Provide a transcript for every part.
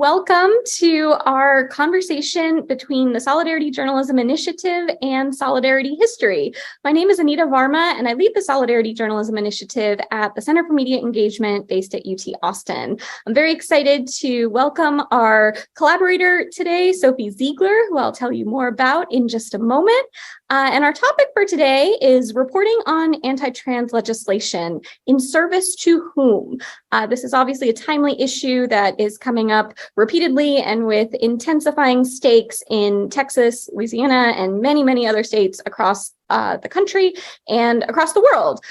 welcome to our conversation between the Solidarity Journalism Initiative and Solidarity History. My name is Anita Varma, and I lead the Solidarity Journalism Initiative at the Center for Media Engagement based at UT Austin. I'm very excited to welcome our collaborator today, Sophie Ziegler, who I'll tell you more about in just a moment. And our topic for today is reporting on anti-trans legislation in service to whom? This is obviously a timely issue that is coming up repeatedly and with intensifying stakes in Texas, Louisiana, and many, many other states across the country and across the world.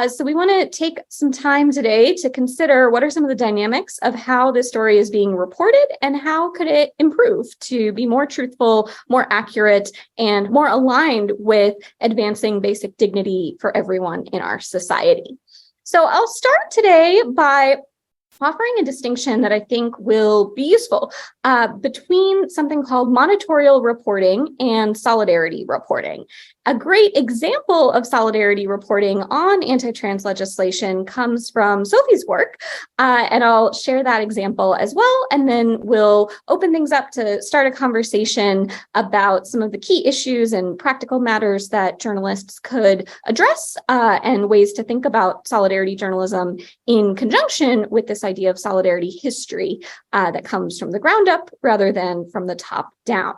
So we want to take some time today to consider what are some of the dynamics of how this story is being reported and how could it improve to be more truthful, more accurate, and more aligned with advancing basic dignity for everyone in our society. So I'll start today by offering a distinction that I think will be useful between something called monitorial reporting and solidarity reporting. A great example of solidarity reporting on anti-trans legislation comes from Sophie's work, and I'll share that example as well, and then we'll open things up to start a conversation about some of the key issues and practical matters that journalists could address and ways to think about solidarity journalism in conjunction with this idea of solidarity history that comes from the ground up rather than from the top down.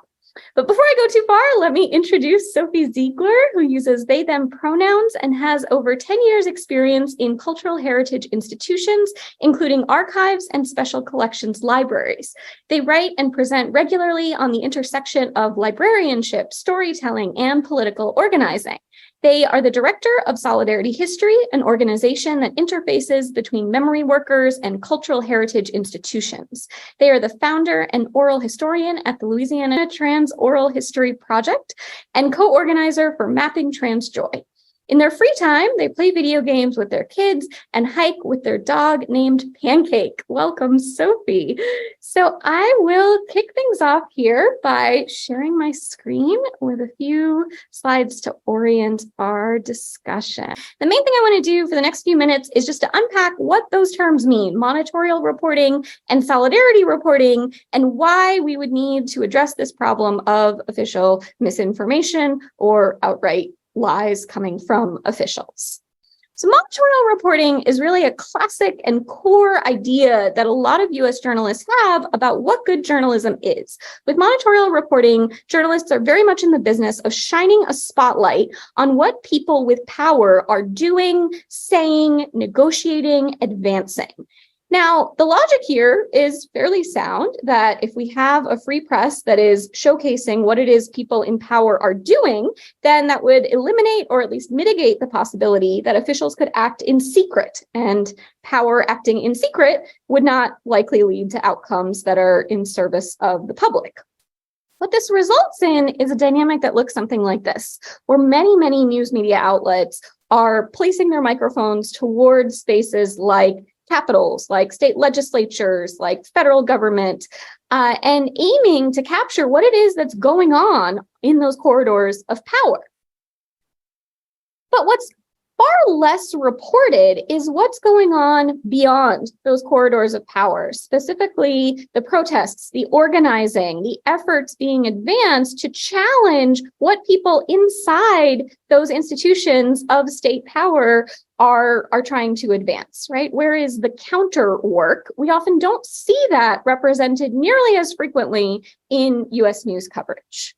But before I go too far, let me introduce Sophie Ziegler, who uses they, them pronouns and has over 10 years experience in cultural heritage institutions, including archives and special collections libraries. They write and present regularly on the intersection of librarianship, storytelling, and political organizing. They are the director of Solidarity History, an organization that interfaces between memory workers and cultural heritage institutions. They are the founder and oral historian at the Louisiana Trans Oral History Project and co-organizer for Mapping Trans Joy. In their free time, they play video games with their kids and hike with their dog named Pancake. Welcome, Sophie. So I will kick things off here by sharing my screen with a few slides to orient our discussion. The main thing I want to do for the next few minutes is just to unpack what those terms mean, monitorial reporting and solidarity reporting, and why we would need to address this problem of official misinformation or outright lies coming from officials. So monitorial reporting is really a classic and core idea that a lot of US journalists have about what good journalism is. With monitorial reporting, journalists are very much in the business of shining a spotlight on what people with power are doing, saying, negotiating, advancing. Now, the logic here is fairly sound that if we have a free press that is showcasing what it is people in power are doing, then that would eliminate or at least mitigate the possibility that officials could act in secret, and power acting in secret would not likely lead to outcomes that are in service of the public. What this results in is a dynamic that looks something like this, where many, many news media outlets are placing their microphones towards spaces like capitals, like state legislatures, like federal government, and aiming to capture what it is that's going on in those corridors of power. But what's far less reported is what's going on beyond those corridors of power, specifically the protests, the organizing, the efforts being advanced to challenge what people inside those institutions of state power are trying to advance, right? Where is the counter work? We often don't see that represented nearly as frequently in US news coverage.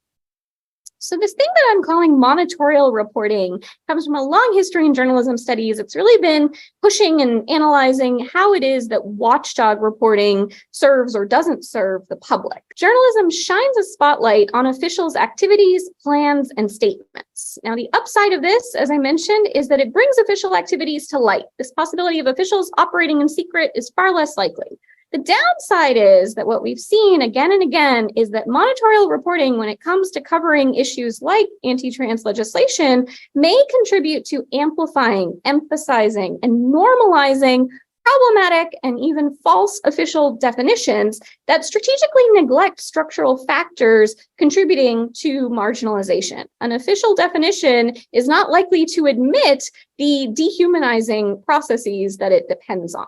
So this thing that I'm calling monitorial reporting comes from a long history in journalism studies. It's really been pushing and analyzing how it is that watchdog reporting serves or doesn't serve the public. Journalism shines a spotlight on officials' activities, plans, and statements. Now, the upside of this, as I mentioned, is that it brings official activities to light. This possibility of officials operating in secret is far less likely. The downside is that what we've seen again and again is that monitorial reporting, when it comes to covering issues like anti-trans legislation, may contribute to amplifying, emphasizing, and normalizing problematic and even false official definitions that strategically neglect structural factors contributing to marginalization. An official definition is not likely to admit the dehumanizing processes that it depends on.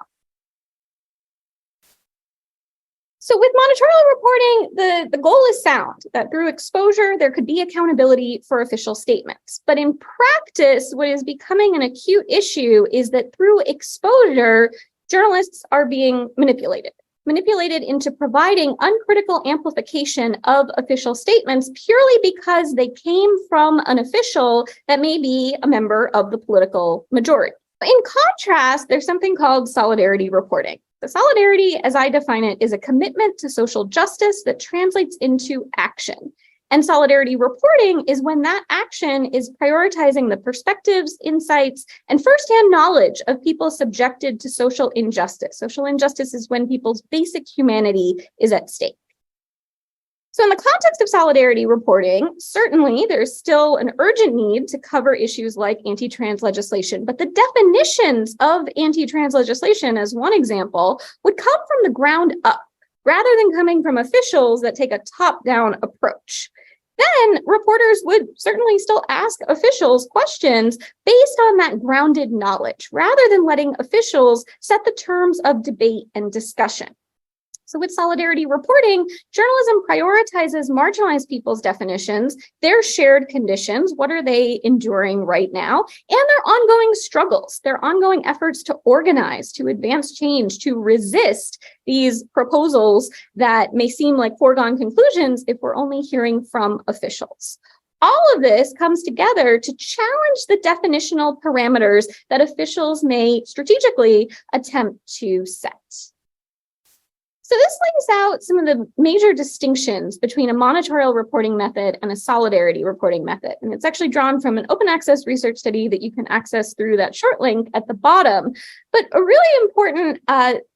So with monitorial reporting, the goal is sound, that through exposure, there could be accountability for official statements. But in practice, what is becoming an acute issue is that through exposure, journalists are being manipulated into providing uncritical amplification of official statements purely because they came from an official that may be a member of the political majority. In contrast, there's something called solidarity reporting. The solidarity, as I define it, is a commitment to social justice that translates into action. And solidarity reporting is when that action is prioritizing the perspectives, insights, and firsthand knowledge of people subjected to social injustice. Social injustice is when people's basic humanity is at stake. So in the context of solidarity reporting, certainly there's still an urgent need to cover issues like anti-trans legislation, but the definitions of anti-trans legislation, as one example, would come from the ground up, rather than coming from officials that take a top-down approach. Then reporters would certainly still ask officials questions based on that grounded knowledge, rather than letting officials set the terms of debate and discussion. So with solidarity reporting, journalism prioritizes marginalized people's definitions, their shared conditions, what are they enduring right now, and their ongoing struggles, their ongoing efforts to organize, to advance change, to resist these proposals that may seem like foregone conclusions if we're only hearing from officials. All of this comes together to challenge the definitional parameters that officials may strategically attempt to set. So this lays out some of the major distinctions between a monitorial reporting method and a solidarity reporting method. And it's actually drawn from an open access research study that you can access through that short link at the bottom. But a really important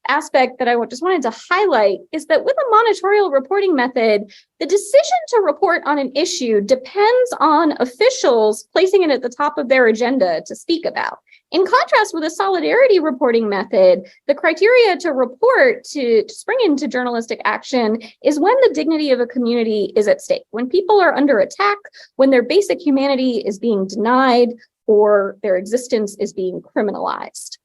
aspect that I just wanted to highlight is that with a monitorial reporting method, the decision to report on an issue depends on officials placing it at the top of their agenda to speak about. In contrast, with a solidarity reporting method, the criteria to report to spring into journalistic action is when the dignity of a community is at stake, when people are under attack, when their basic humanity is being denied or their existence is being criminalized.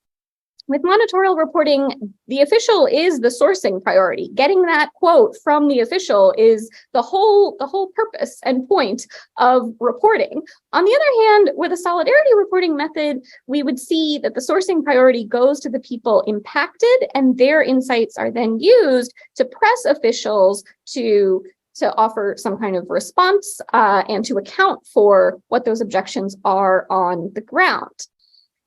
With monitorial reporting, the official is the sourcing priority. Getting that quote from the official is the whole purpose and point of reporting. On the other hand, with a solidarity reporting method, we would see that the sourcing priority goes to the people impacted, and their insights are then used to press officials to offer some kind of response and to account for what those objections are on the ground.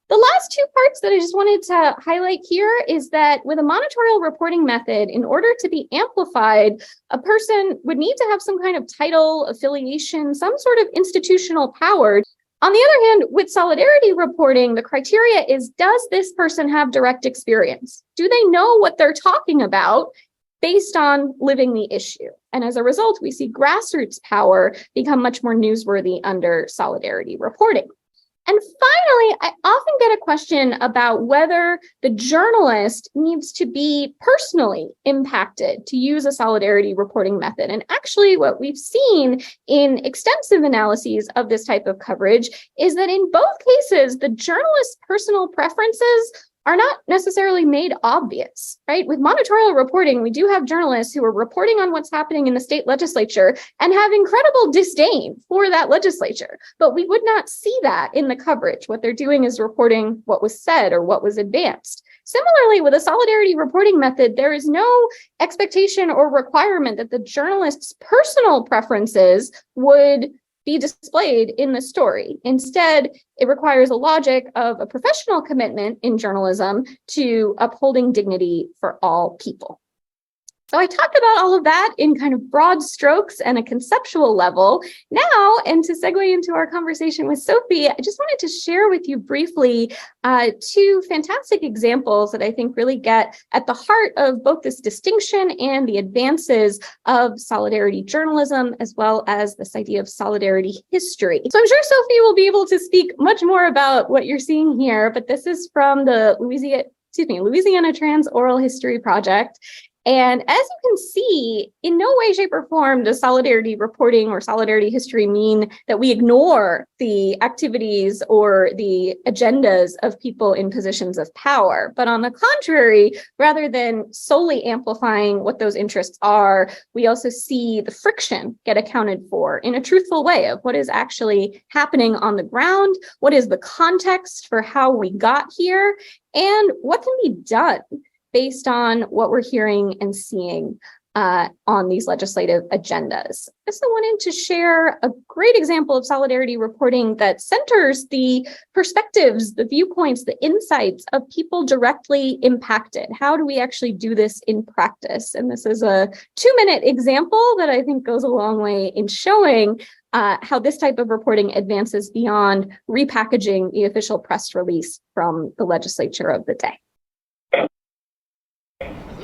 The last two parts that I just wanted to highlight here is that with a monitorial reporting method, in order to be amplified, a person would need to have some kind of title, affiliation, some sort of institutional power. On the other hand, with solidarity reporting, the criteria is, does this person have direct experience? Do they know what they're talking about based on living the issue? And as a result, we see grassroots power become much more newsworthy under solidarity reporting. And finally, I often get a question about whether the journalist needs to be personally impacted to use a solidarity reporting method. And actually, what we've seen in extensive analyses of this type of coverage is that in both cases, the journalist's personal preferences are not necessarily made obvious, right? With monitorial reporting, we do have journalists who are reporting on what's happening in the state legislature and have incredible disdain for that legislature. But we would not see that in the coverage. What they're doing is reporting what was said or what was advanced. Similarly, with a solidarity reporting method, there is no expectation or requirement that the journalist's personal preferences would be displayed in the story. Instead, it requires a logic of a professional commitment in journalism to upholding dignity for all people. So I talked about all of that in kind of broad strokes and a conceptual level. Now, and to segue into our conversation with Sophie, I just wanted to share with you briefly two fantastic examples that I think really get at the heart of both this distinction and the advances of solidarity journalism, as well as this idea of solidarity history. So I'm sure Sophie will be able to speak much more about what you're seeing here, but this is from the Louisiana Trans Oral History Project. And as you can see, in no way, shape, or form does solidarity reporting or solidarity history mean that we ignore the activities or the agendas of people in positions of power. But on the contrary, rather than solely amplifying what those interests are, we also see the friction get accounted for in a truthful way of what is actually happening on the ground, what is the context for how we got here, and what can be done based on what we're hearing and seeing on these legislative agendas. I also wanted to share a great example of solidarity reporting that centers the perspectives, the viewpoints, the insights of people directly impacted. How do we actually do this in practice? And this is a 2-minute example that I think goes a long way in showing how this type of reporting advances beyond repackaging the official press release from the legislature of the day.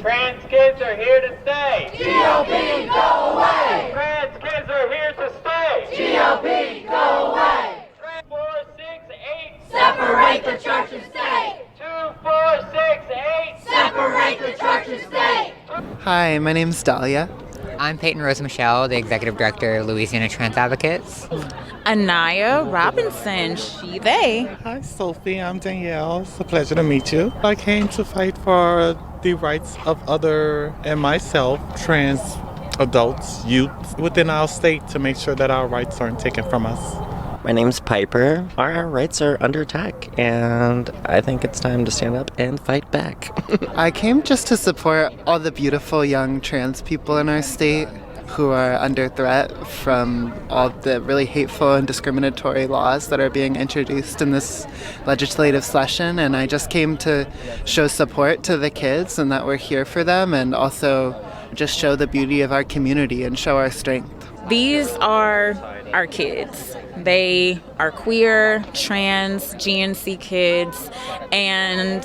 Trans kids are here to stay. GOP, go away. Trans kids are here to stay. GOP, go away. 4, 6, 8. Separate the church and state. 2, 4, 6, 8. Separate the church and state. Hi, my name's Dahlia. I'm Peyton Rose Michelle, the Executive Director, Louisiana Trans Advocates. Anaya Robinson, she, they. Hi, Sophie. I'm Danielle. It's a pleasure to meet you. I came to fight for the rights of other and myself, trans adults, youth within our state to make sure that our rights aren't taken from us. My name's Piper. Our rights are under attack, and I think it's time to stand up and fight back. I came just to support all the beautiful young trans people in our state who are under threat from all the really hateful and discriminatory laws that are being introduced in this legislative session. And I just came to show support to the kids and that we're here for them, and also just show the beauty of our community and show our strength. These are our kids. They are queer, trans, GNC kids, and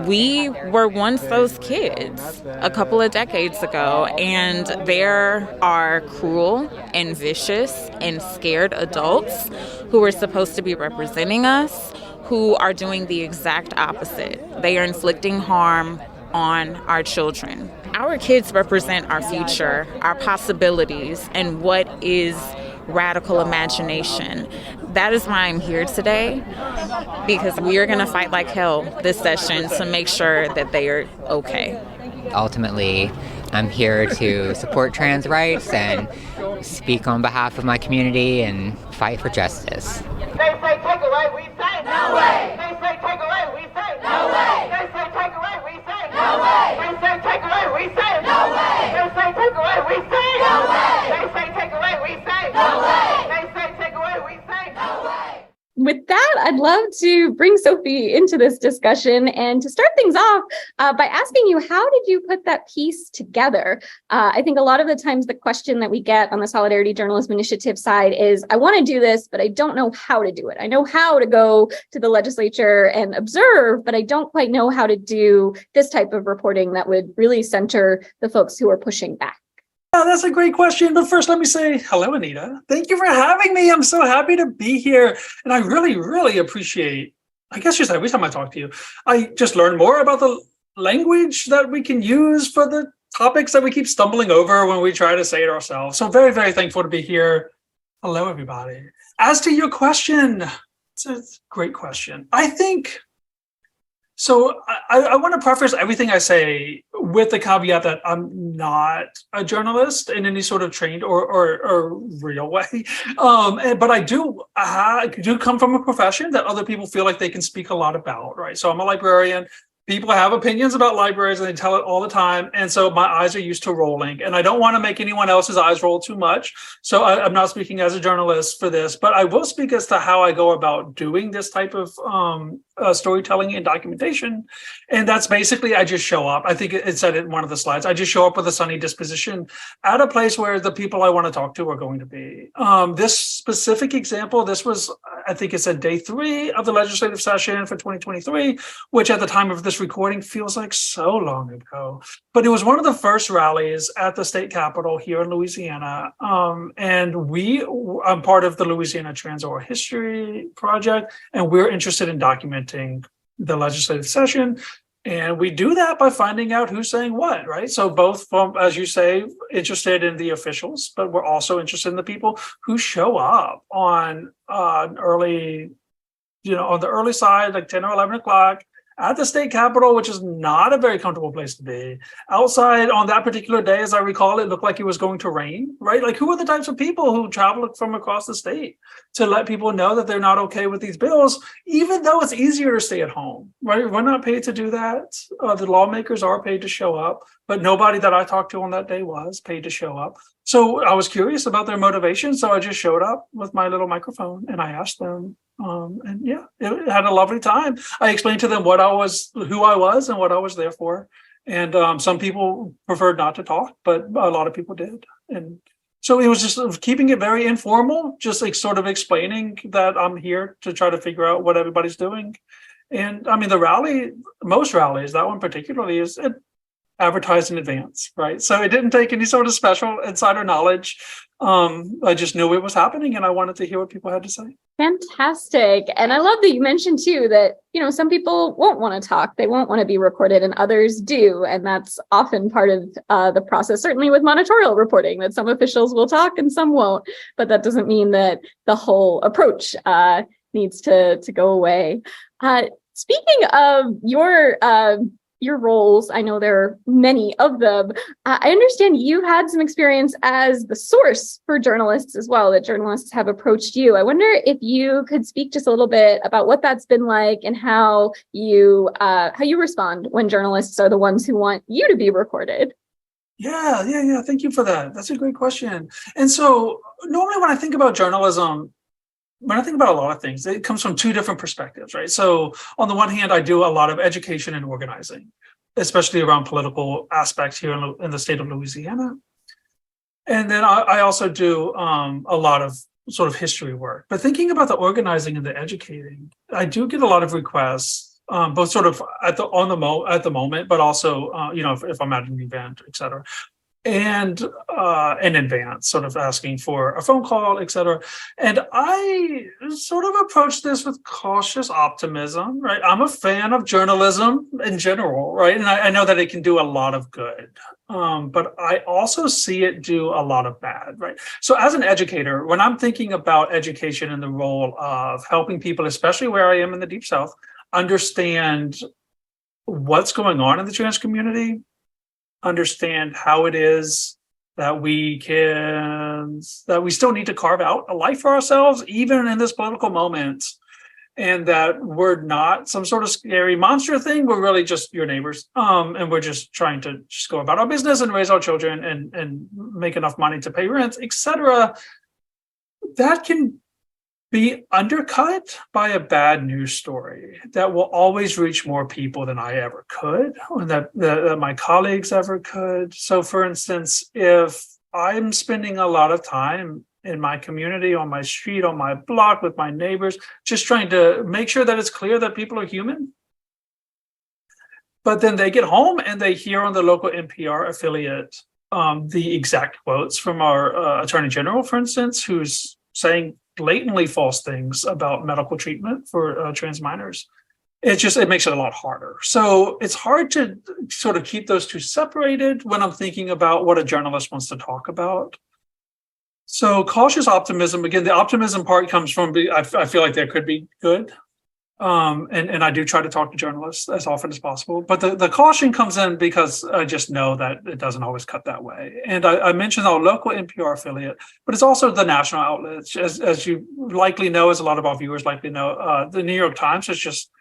we were once those kids a couple of decades ago, and there are cruel and vicious and scared adults who are supposed to be representing us who are doing the exact opposite. They are inflicting harm on our children. Our kids represent our future, our possibilities, and what is radical imagination. That is why I'm here today, because we are going to fight like hell this session to make sure that they are okay. Ultimately, I'm here to support trans rights and speak on behalf of my community and fight for justice. They say take away, we say No way. They say take away, we say No way. They say take away, we say No way. They say take away, we say No way. They say take away, we say No way. They say take away, we say No way. They say take away, we say No way. With that, I'd love to bring Sophie into this discussion and to start things off by asking you, how did you put that piece together? I think a lot of the times the question that we get on the Solidarity Journalism Initiative side is, I want to do this, but I don't know how to do it. I know how to go to the legislature and observe, but I don't quite know how to do this type of reporting that would really center the folks who are pushing back. Yeah, that's a great question. But first, let me say hello, Anita. Thank you for having me. I'm so happy to be here. And I really, really appreciate, I guess just every time I talk to you, I just learn more about the language that we can use for the topics that we keep stumbling over when we try to say it ourselves. So very, very thankful to be here. Hello, everybody. As to your question, it's a great question. I think, so I want to preface everything I say with the caveat that I'm not a journalist in any sort of trained or real way. But I do come from a profession that other people feel like they can speak a lot about, right? So I'm a librarian. People have opinions about libraries and they tell it all the time. And so my eyes are used to rolling, and I don't want to make anyone else's eyes roll too much. So I'm not speaking as a journalist for this, but I will speak as to how I go about doing this type of storytelling and documentation. And that's basically, I just show up. I think it said it in one of the slides. I just show up with a sunny disposition at a place where the people I want to talk to are going to be. This specific example, this was, I think it said day 3 of the legislative session for 2023, which at the time of this recording feels like so long ago. But it was one of the first rallies at the state capitol here in Louisiana. And I'm part of the Louisiana Trans Oral History Project, and we're interested in documenting the legislative session And we do that by finding out who's saying what, right? So both from, as you say, interested in the officials, but we're also interested in the people who show up on early, on the early side, like 10 or 11 o'clock at the state capitol, which is not a very comfortable place to be. Outside on that particular day, as I recall, it looked like it was going to rain, right? Like, who are the types of people who travel from across the state to let people know that they're not okay with these bills, even though it's easier to stay at home, right? We're not paid to do that. The lawmakers are paid to show up, but nobody that I talked to on that day was paid to show up. So I was curious about their motivation. So I just showed up with my little microphone and I asked them, and yeah, it had a lovely time. I explained to them who I was and what I was there for. And some people preferred not to talk, but a lot of people did. And so it was just keeping it very informal, just like sort of explaining that I'm here to try to figure out what everybody's doing. And I mean, the rally, most rallies, that one particularly is advertised in advance, right? So it didn't take any sort of special insider knowledge. I just knew it was happening and I wanted to hear what people had to say. Fantastic. And I love that you mentioned too that, some people won't want to talk, they won't want to be recorded and others do. And that's often part of the process, certainly with monitorial reporting, that some officials will talk and some won't, but that doesn't mean that the whole approach needs to go away. Speaking of your roles, I know there are many of them. I understand you had some experience as the source for journalists as well, that journalists have approached you. I wonder if you could speak just a little bit about what that's been like and how you respond when journalists are the ones who want you to be recorded. Yeah. Thank you for that. That's a great question. And so normally when I think about journalism, when I think about a lot of things, it comes from two different perspectives, right? So on the one hand, I do a lot of education and organizing, especially around political aspects here in the state of Louisiana. And then I also do a lot of sort of history work. But thinking about the organizing and the educating, I do get a lot of requests, both sort of at the moment, but also, if I'm at an event, et cetera. And in advance, sort of asking for a phone call, et cetera. And I sort of approach this with cautious optimism, right? I'm a fan of journalism in general, right? And I know that it can do a lot of good, but I also see it do a lot of bad, right? So as an educator, when I'm thinking about education and the role of helping people, especially where I am in the Deep South, understand what's going on in the trans community, understand how it is that we still need to carve out a life for ourselves, even in this political moment, and that we're not some sort of scary monster thing. We're really just your neighbors, and we're just trying to just go about our business and raise our children and make enough money to pay rent, etc. That can be undercut by a bad news story that will always reach more people than I ever could, or that my colleagues ever could. So for instance, if I'm spending a lot of time in my community, on my street, on my block, with my neighbors, just trying to make sure that it's clear that people are human, but then they get home and they hear on the local NPR affiliate the exact quotes from our Attorney General, for instance, who's saying blatantly false things about medical treatment for trans minors, it makes it a lot harder. So it's hard to sort of keep those two separated when I'm thinking about what a journalist wants to talk about. So cautious optimism, again, the optimism part comes from, I feel like there could be good. And I do try to talk to journalists as often as possible. But the caution comes in because I just know that it doesn't always cut that way. And I mentioned our local NPR affiliate, but it's also the national outlets. As you likely know, as a lot of our viewers likely know, the New York Times has just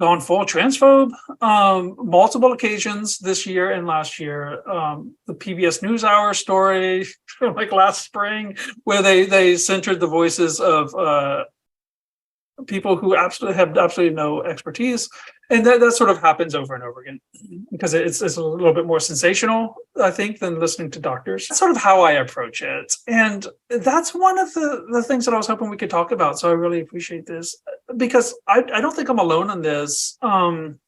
gone full transphobe, multiple occasions this year and last year. The PBS NewsHour story, like last spring, where they centered the voices of people who have absolutely no expertise, and that sort of happens over and over again because it's a little bit more sensational, I think, than listening to doctors. That's sort of how I approach it, and that's one of the things that I was hoping we could talk about. So I really appreciate this because I don't think I'm alone on this. From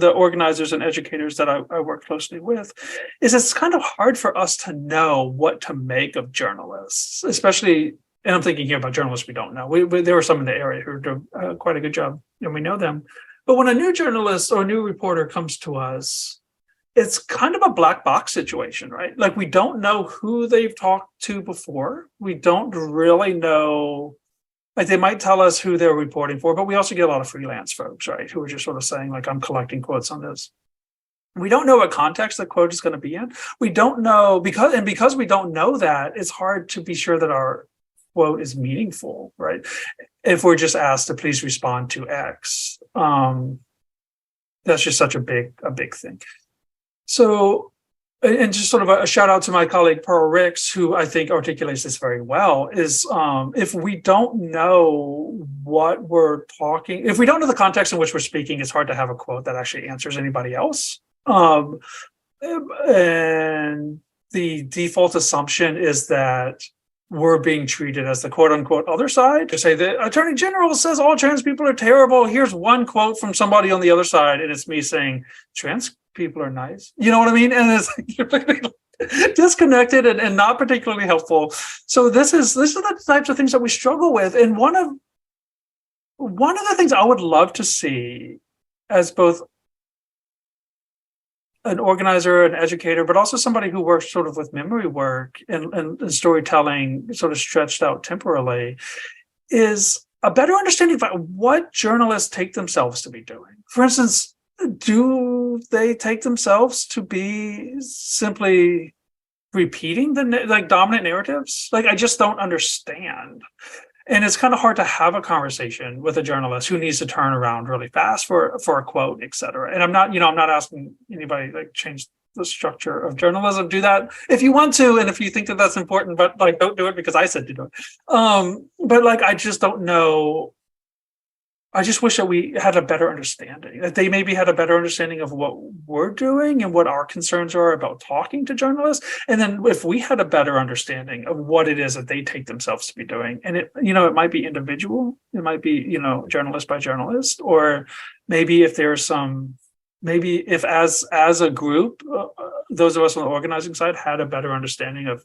the organizers and educators that I work closely with, is it's kind of hard for us to know what to make of journalists, especially. And I'm thinking here about journalists we don't know. There were some in the area who do quite a good job, and we know them. But when a new journalist or a new reporter comes to us, it's kind of a black box situation, right? Like we don't know who they've talked to before. We don't really know, like they might tell us who they're reporting for, but we also get a lot of freelance folks, right? Who are just sort of saying like, I'm collecting quotes on this. We don't know what context the quote is going to be in. We don't know because we don't know that, it's hard to be sure that our quote is meaningful, right? If we're just asked to please respond to X, that's just such a big thing. So, and just sort of a shout out to my colleague Pearl Ricks, who I think articulates this very well, is if we don't know what we're talking, if we don't know the context in which we're speaking, it's hard to have a quote that actually answers anybody else. And the default assumption is that we're being treated as the quote unquote other side. To say the Attorney General says all trans people are terrible. Here's one quote from somebody on the other side, and it's me saying trans people are nice. You know what I mean? And it's like disconnected and not particularly helpful. So this is the types of things that we struggle with. And one of the things I would love to see as both an organizer, an educator, but also somebody who works sort of with memory work and storytelling sort of stretched out temporally, is a better understanding of what journalists take themselves to be doing. For instance, do they take themselves to be simply repeating the dominant narratives? Like, I just don't understand. And it's kind of hard to have a conversation with a journalist who needs to turn around really fast for a quote, et cetera. And I'm not asking anybody like change the structure of journalism. Do that if you want to, and if you think that that's important, but like don't do it because I said to do it. But like I just don't know. I just wish that we had a better understanding, that they maybe had a better understanding of what we're doing and what our concerns are about talking to journalists. And then if we had a better understanding of what it is that they take themselves to be doing, and it might be individual, it might be, journalist by journalist, or maybe if there's if as a group, those of us on the organizing side had a better understanding of,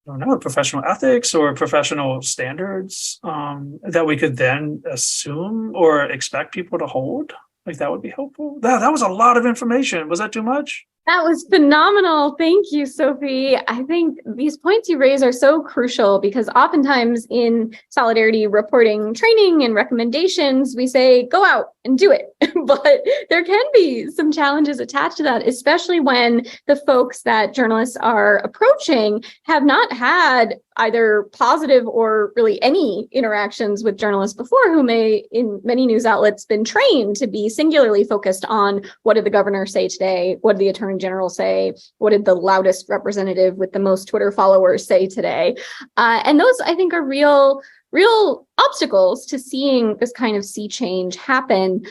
I don't know, professional ethics or professional standards that we could then assume or expect people to hold. Like that would be helpful. That was a lot of information. Was that too much? That was phenomenal. Thank you, Sophie. I think these points you raise are so crucial because oftentimes in solidarity reporting training and recommendations, we say, go out and do it. But there can be some challenges attached to that, especially when the folks that journalists are approaching have not had either positive or really any interactions with journalists before, who may, in many news outlets, been trained to be singularly focused on what did the governor say today? What did the attorney general say? What did the loudest representative with the most Twitter followers say today? And those, I think, are real obstacles to seeing this kind of sea change happen,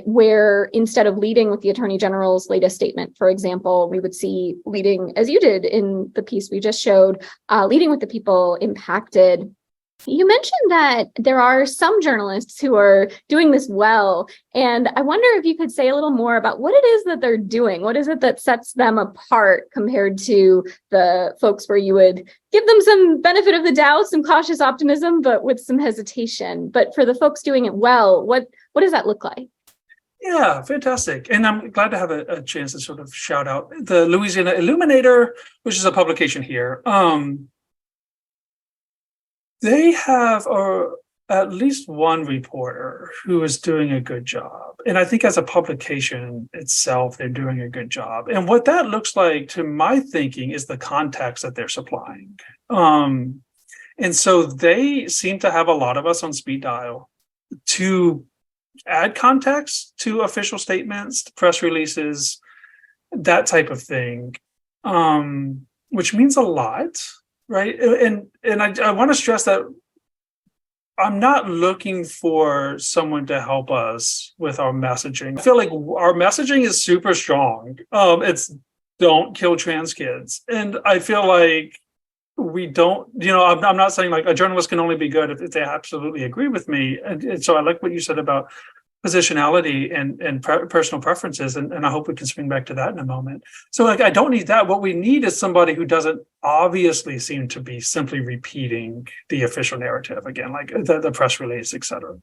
where instead of leading with the attorney general's latest statement, for example, we would see leading, as you did in the piece we just showed, leading with the people impacted. You mentioned that there are some journalists who are doing this well, and I wonder if you could say a little more about what it is that they're doing. What is it that sets them apart compared to the folks where you would give them some benefit of the doubt, some cautious optimism, but with some hesitation? But for the folks doing it well, what does that look like? Yeah, fantastic. And I'm glad to have a chance to sort of shout out the Louisiana Illuminator, which is a publication here. They have at least one reporter who is doing a good job. And I think as a publication itself, they're doing a good job. And what that looks like, to my thinking, is the context that they're supplying. And so they seem to have a lot of us on speed dial to add context to official statements, press releases, that type of thing, which means a lot. Right. And I want to stress that I'm not looking for someone to help us with our messaging. I feel like our messaging is super strong. It's don't kill trans kids. And I feel like we don't, I'm not saying like a journalist can only be good if they absolutely agree with me. And so I like what you said about positionality and personal preferences. And I hope we can swing back to that in a moment. So like, I don't need that. What we need is somebody who doesn't obviously seem to be simply repeating the official narrative again, like the press release, et cetera.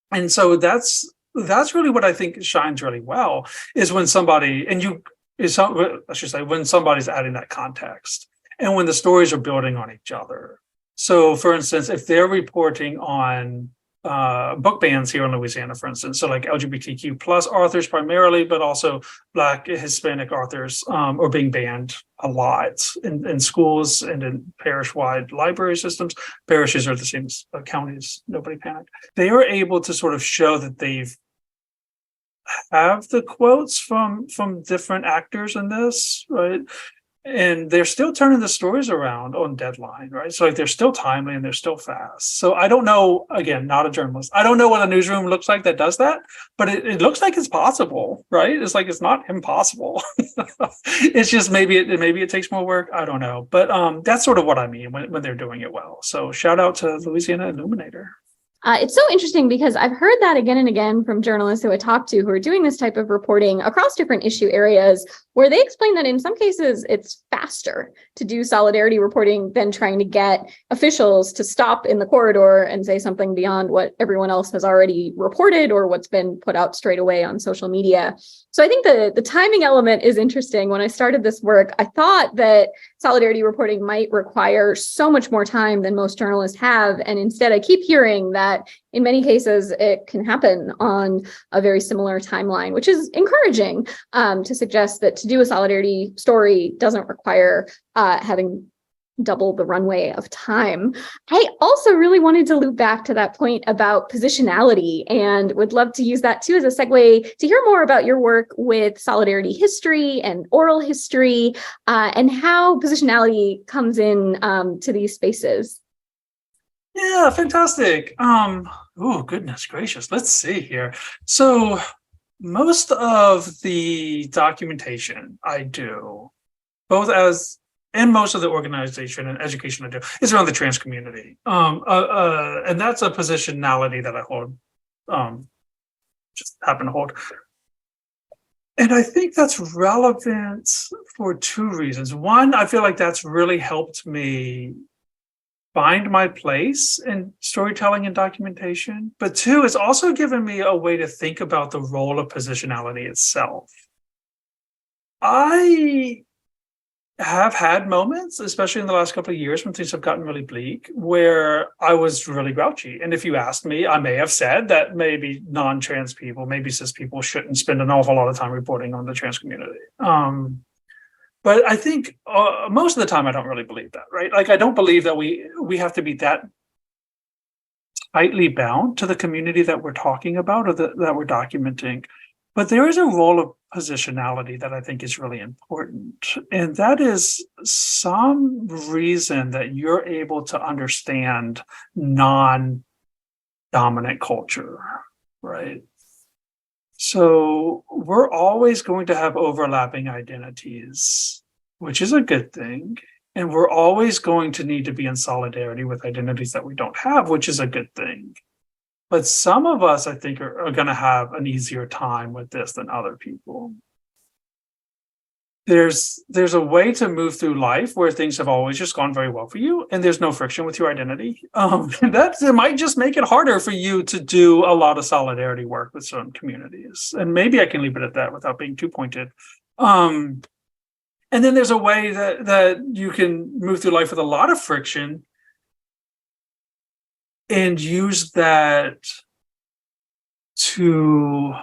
And so that's that's really what I think shines really well is when somebody, when somebody's adding that context and when the stories are building on each other. So for instance, if they're reporting on book bans here in Louisiana, for instance, so like LGBTQ plus authors primarily, but also Black, Hispanic authors are being banned a lot in schools and in parish-wide library systems. Parishes are the same as counties, nobody panic. They are able to sort of show that they've have the quotes from different actors in this, right? And they're still turning the stories around on deadline, right? So like they're still timely and they're still fast. So I don't know, again, not a journalist. I don't know what a newsroom looks like that does that, but it looks like it's possible, right? It's like, it's not impossible. It's just maybe it takes more work. I don't know. But that's sort of what I mean when they're doing it well. So shout out to Louisiana Illuminator. It's so interesting because I've heard that again and again from journalists who I talk to who are doing this type of reporting across different issue areas, where they explain that in some cases it's faster to do solidarity reporting than trying to get officials to stop in the corridor and say something beyond what everyone else has already reported or what's been put out straight away on social media. So I think the timing element is interesting. When I started this work, I thought that solidarity reporting might require so much more time than most journalists have. And instead, I keep hearing that in many cases, it can happen on a very similar timeline, which is encouraging to suggest that to do a solidarity story doesn't require having double the runway of time. I also really wanted to loop back to that point about positionality and would love to use that too as a segue to hear more about your work with solidarity history and oral history and how positionality comes in to these spaces. Yeah, fantastic. Oh, goodness gracious. Let's see here. So most of the documentation I do, both as and most of the organization and education I do, is around the trans community. And that's a positionality that I hold, just happen to hold. And I think that's relevant for two reasons. One, I feel like that's really helped me find my place in storytelling and documentation. But two, it's also given me a way to think about the role of positionality itself. I have had moments, especially in the last couple of years when things have gotten really bleak, where I was really grouchy. And if you asked me, I may have said that maybe non-trans people, maybe cis people shouldn't spend an awful lot of time reporting on the trans community. But I think most of the time I don't really believe that, right? Like I don't believe that we have to be that tightly bound to the community that we're talking about or that we're documenting. But there is a role of positionality that I think is really important. And that is some reason that you're able to understand non-dominant culture, right? So we're always going to have overlapping identities, which is a good thing. And we're always going to need to be in solidarity with identities that we don't have, which is a good thing. But some of us, I think, are going to have an easier time with this than other people. There's a way to move through life where things have always just gone very well for you, and there's no friction with your identity. It might just make it harder for you to do a lot of solidarity work with certain communities. And maybe I can leave it at that without being too pointed. And then there's a way that you can move through life with a lot of friction and use that to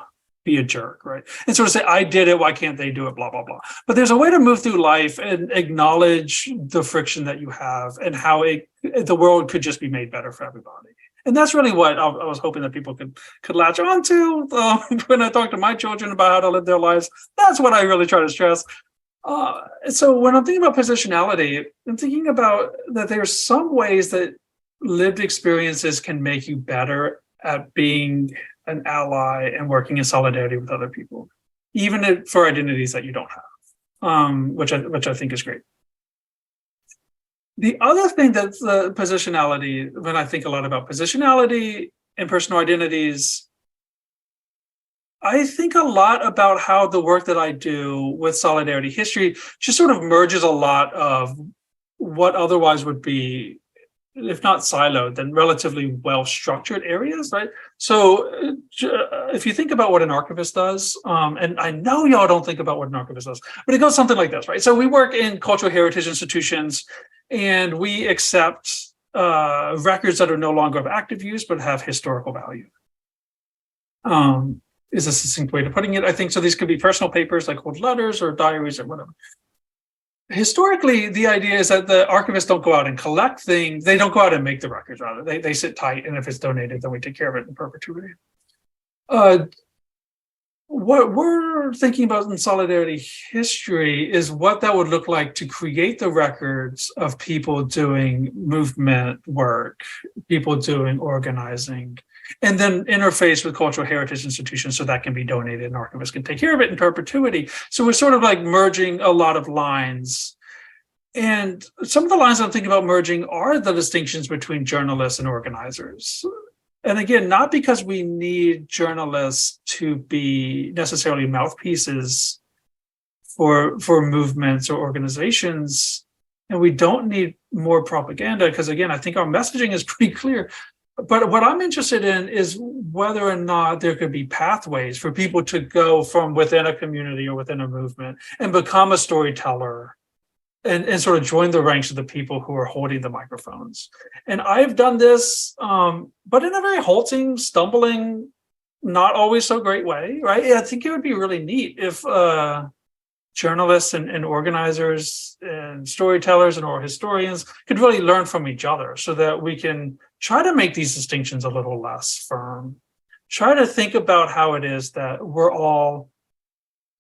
be a jerk, right? And sort of say, I did it, why can't they do it, blah, blah, blah. But there's a way to move through life and acknowledge the friction that you have and how the world could just be made better for everybody. And that's really what I was hoping that people could latch on to when I talk to my children about how to live their lives. That's what I really try to stress. So when I'm thinking about positionality, I'm thinking about that there's some ways that lived experiences can make you better at being an ally and working in solidarity with other people, even for identities that you don't have, which I think is great. The other thing that's the positionality, when I think a lot about positionality and personal identities, I think a lot about how the work that I do with solidarity history just sort of merges a lot of what otherwise would be if not siloed, then relatively well-structured areas, right? So if you think about what an archivist does, and I know y'all don't think about what an archivist does, but it goes something like this, right? So we work in cultural heritage institutions, and we accept records that are no longer of active use, but have historical value. Is a succinct way to putting it, I think. So these could be personal papers like old letters or diaries or whatever. Historically, the idea is that the archivists don't go out and collect things. They don't go out and make the records, rather. They sit tight, and if it's donated, then we take care of it in perpetuity. What we're thinking about in Solidarity History is what that would look like to create the records of people doing movement work, people doing organizing, and then interface with cultural heritage institutions so that can be donated and archivists can take care of it in perpetuity. So we're sort of like merging a lot of lines. And some of the lines I'm thinking about merging are the distinctions between journalists and organizers. And again, not because we need journalists to be necessarily mouthpieces for movements or organizations. And we don't need more propaganda because, again, I think our messaging is pretty clear. But what I'm interested in is whether or not there could be pathways for people to go from within a community or within a movement and become a storyteller and sort of join the ranks of the people who are holding the microphones. And I've done this, but in a very halting, stumbling, not always so great way, right? Yeah, I think it would be really neat if journalists and organizers and storytellers and or historians could really learn from each other so that we can try to make these distinctions a little less firm. Try to think about how it is that we're all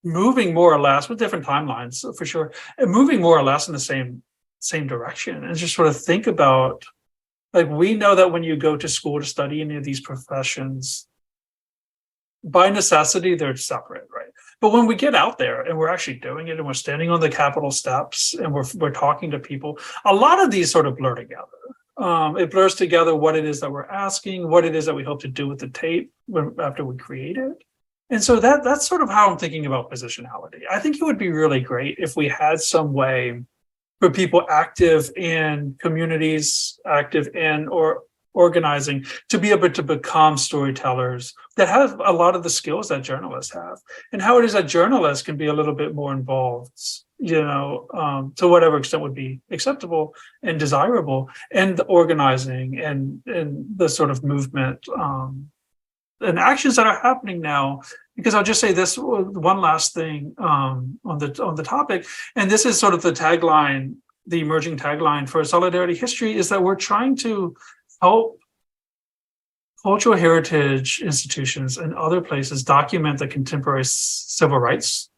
moving more or less with different timelines for sure, and moving more or less in the same direction. And just sort of think about, like, we know that when you go to school to study any of these professions, by necessity, they're separate, right? But when we get out there and we're actually doing it and we're standing on the Capitol steps and we're talking to people, a lot of these sort of blur together. It blurs together what it is that we're asking, what it is that we hope to do with the tape after we create it. And so that's sort of how I'm thinking about positionality. I think it would be really great if we had some way for people active in communities, active in or organizing, to be able to become storytellers that have a lot of the skills that journalists have, and how it is that journalists can be a little bit more involved, to whatever extent would be acceptable and desirable, and the organizing and the sort of movement and actions that are happening now. Because I'll just say this one last thing on the topic, and this is sort of the tagline, the emerging tagline for Solidarity History, is that we're trying to help cultural heritage institutions and other places document the contemporary civil rights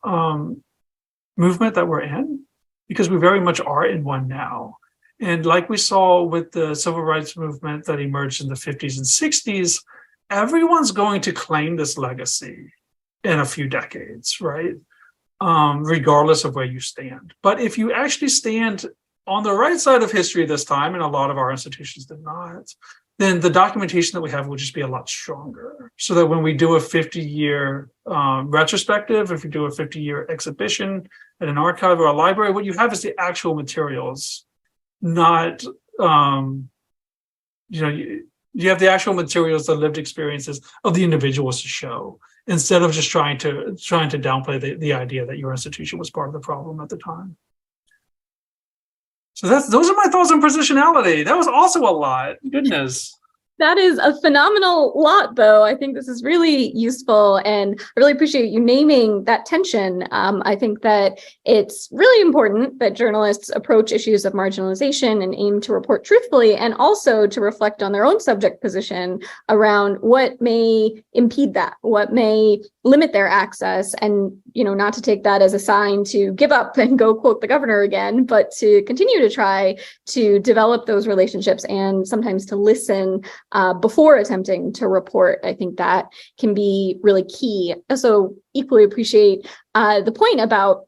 movement that we're in, because we very much are in one now. And like we saw with the civil rights movement that emerged in the 50s and 60s, everyone's going to claim this legacy in a few decades, right? Regardless of where you stand. But if you actually stand on the right side of history this time, and a lot of our institutions did not, then the documentation that we have will just be a lot stronger. So that when we do a 50-year retrospective, if we do a 50-year exhibition at an archive or a library, what you have is the actual materials, not, you have the actual materials, the lived experiences of the individuals to show, instead of just trying to downplay the idea that your institution was part of the problem at the time. So those are my thoughts on positionality. That was also a lot. Goodness. That is a phenomenal lot, though. I think this is really useful, and I really appreciate you naming that tension. I think that it's really important that journalists approach issues of marginalization and aim to report truthfully, and also to reflect on their own subject position around what may impede that, what may limit their access, and not to take that as a sign to give up and go quote the governor again, but to continue to try to develop those relationships and sometimes to listen before attempting to report. I think that can be really key. Also, equally appreciate the point about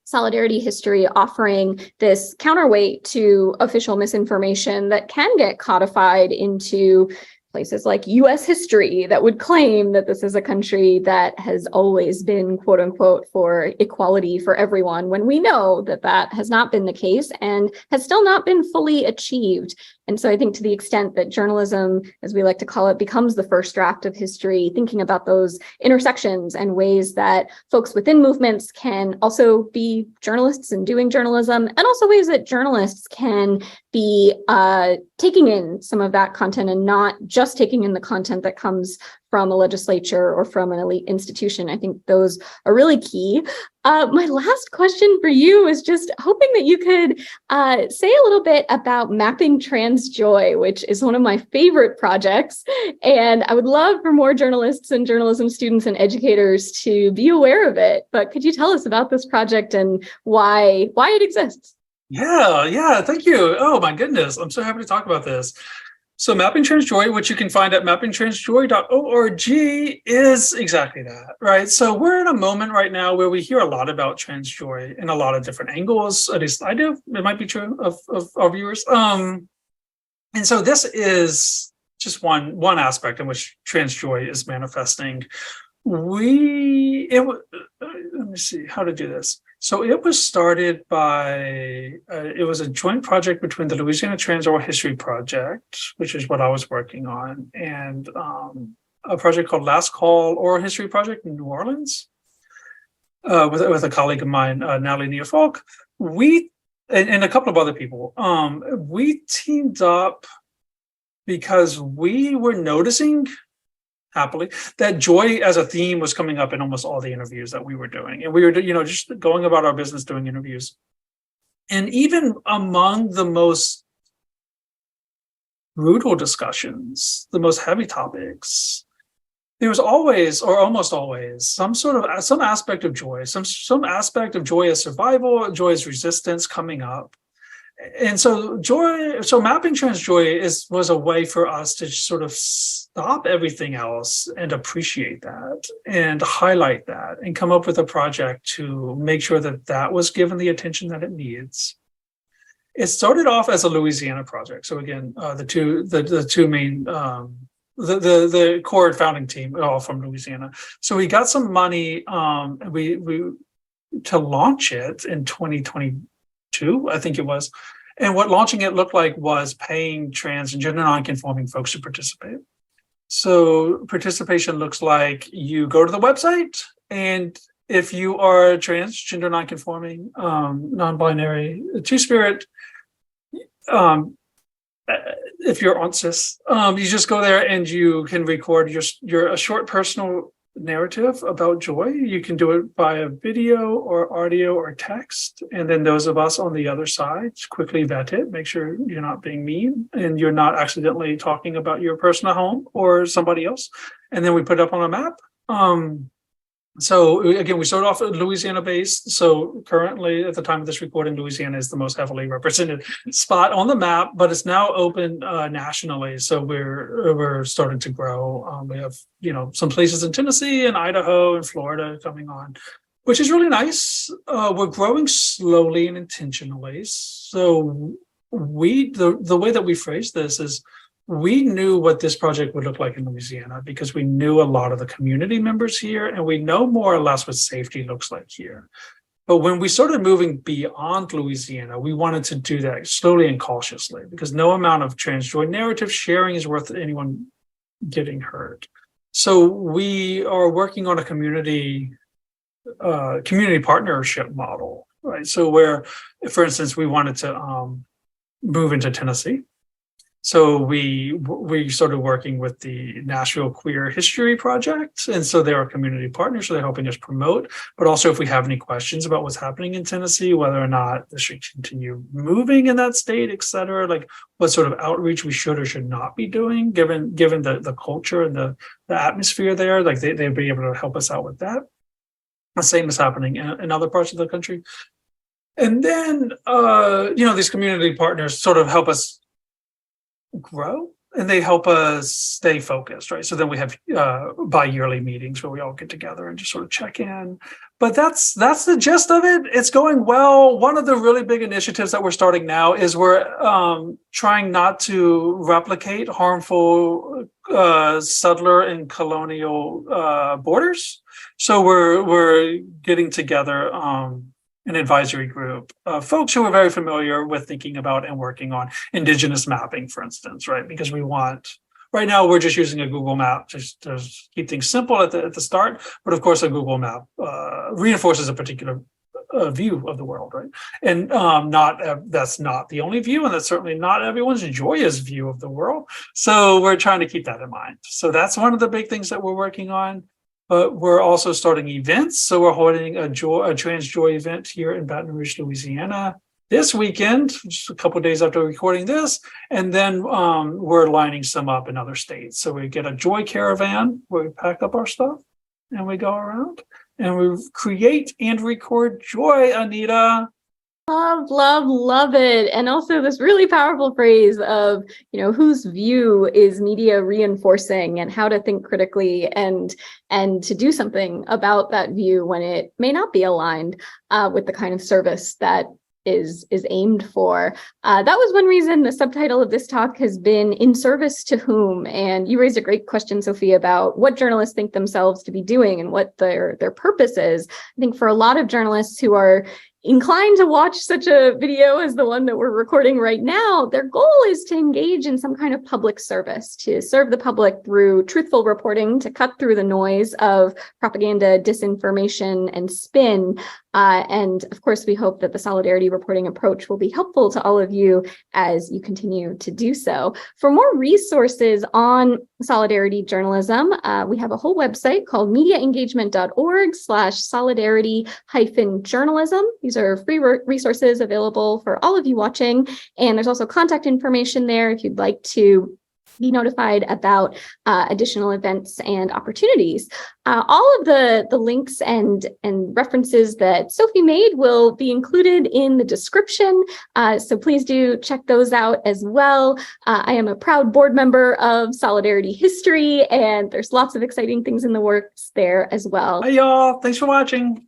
Solidarity History offering this counterweight to official misinformation that can get codified into places like US history that would claim that this is a country that has always been, quote unquote, for equality for everyone, when we know that that has not been the case and has still not been fully achieved. And so I think to the extent that journalism, as we like to call it, becomes the first draft of history, thinking about those intersections and ways that folks within movements can also be journalists and doing journalism, and also ways that journalists can be taking in some of that content and not just taking in the content that comes from a legislature or from an elite institution. I think those are really key. My last question for you is just hoping that you could say a little bit about Mapping Trans Joy, which is one of my favorite projects. And I would love for more journalists and journalism students and educators to be aware of it. But could you tell us about this project and why it exists? Yeah, thank you. Oh my goodness, I'm so happy to talk about this. So Mapping Trans Joy, which you can find at mappingtransjoy.org, is exactly that, right? So we're in a moment right now where we hear a lot about trans joy in a lot of different angles. At least I do. It might be true of our viewers. And so this is just one aspect in which trans joy is manifesting. Let me see how to do this. So it was started by, it was a joint project between the Louisiana Trans Oral History Project, which is what I was working on, and a project called Last Call Oral History Project in New Orleans, with a colleague of mine, Natalie Neofolk. And a couple of other people, we teamed up because we were noticing, happily, that joy as a theme was coming up in almost all the interviews that we were doing. And we were, just going about our business doing interviews. And even among the most brutal discussions, the most heavy topics, there was always, or almost always, some aspect of joy, some aspect of joy as survival, joy as resistance coming up. And so Mapping Trans Joy was a way for us to sort of stop everything else and appreciate that and highlight that and come up with a project to make sure that that was given the attention that it needs. It started off as a Louisiana project. So again, the two main the core founding team are all from Louisiana. So we got some money we to launch it in 2022, I think it was. And what launching it looked like was paying trans and gender nonconforming folks to participate. So participation looks like you go to the website, and if you are trans, gender nonconforming, non-binary, two-spirit, if you're on cis, you just go there and you can record a short personal narrative about joy. You can do it via video or audio or text, and then those of us on the other side quickly vet it, make sure you're not being mean and you're not accidentally talking about your personal home or somebody else, and then we put it up on a map. So again, we started off Louisiana based. So currently, at the time of this recording, Louisiana is the most heavily represented spot on the map, but it's now open nationally. So we're starting to grow. We have some places in Tennessee and Idaho and Florida coming on, which is really nice. We're growing slowly and intentionally. So the way that we phrase this is, we knew what this project would look like in Louisiana because we knew a lot of the community members here, and we know more or less what safety looks like here. But when we started moving beyond Louisiana, we wanted to do that slowly and cautiously, because no amount of trans joy narrative sharing is worth anyone getting hurt. So we are working on a community partnership model, right? So where, for instance, we wanted to move into Tennessee. So we started working with the Nashville Queer History Project. And so they're a community partner, so they're helping us promote. But also if we have any questions about what's happening in Tennessee, whether or not this should continue moving in that state, et cetera, like what sort of outreach we should or should not be doing, given the culture and the atmosphere there, like they'd be able to help us out with that. The same is happening in other parts of the country. And then, these community partners sort of help us grow, and they help us stay focused, right? So then we have bi-yearly meetings where we all get together and just sort of check in. But that's the gist of it. It's going well. One of the really big initiatives that we're starting now is we're trying not to replicate harmful settler and colonial borders. So we're getting together an advisory group, folks who are very familiar with thinking about and working on indigenous mapping, for instance, right? Because right now we're just using a Google map just to keep things simple at the start. But of course, a Google map reinforces a particular view of the world, right? And that's not the only view, and that's certainly not everyone's joyous view of the world. So we're trying to keep that in mind. So that's one of the big things that we're working on. But we're also starting events. So we're holding a Trans Joy event here in Baton Rouge, Louisiana this weekend, just a couple of days after recording this. And then we're lining some up in other states. So we get a joy caravan where we pack up our stuff and we go around and we create and record joy, Anita. Love it. And also this really powerful phrase of, whose view is media reinforcing, and how to think critically and to do something about that view when it may not be aligned with the kind of service that is aimed for. That was one reason the subtitle of this talk has been In Service to Whom? And you raised a great question, Sophie, about what journalists think themselves to be doing and what their purpose is. I think for a lot of journalists who are inclined to watch such a video as the one that we're recording right now, their goal is to engage in some kind of public service, to serve the public through truthful reporting, to cut through the noise of propaganda, disinformation, and spin. And of course, we hope that the solidarity reporting approach will be helpful to all of you as you continue to do so. For more resources on solidarity journalism, we have a whole website called mediaengagement.org/solidarity-journalism. These are free resources available for all of you watching. And there's also contact information there if you'd like to be notified about additional events and opportunities. All of the links and references that Sophie made will be included in the description. So please do check those out as well. I am a proud board member of Solidarity History, and there's lots of exciting things in the works there as well. Hi, y'all. Thanks for watching.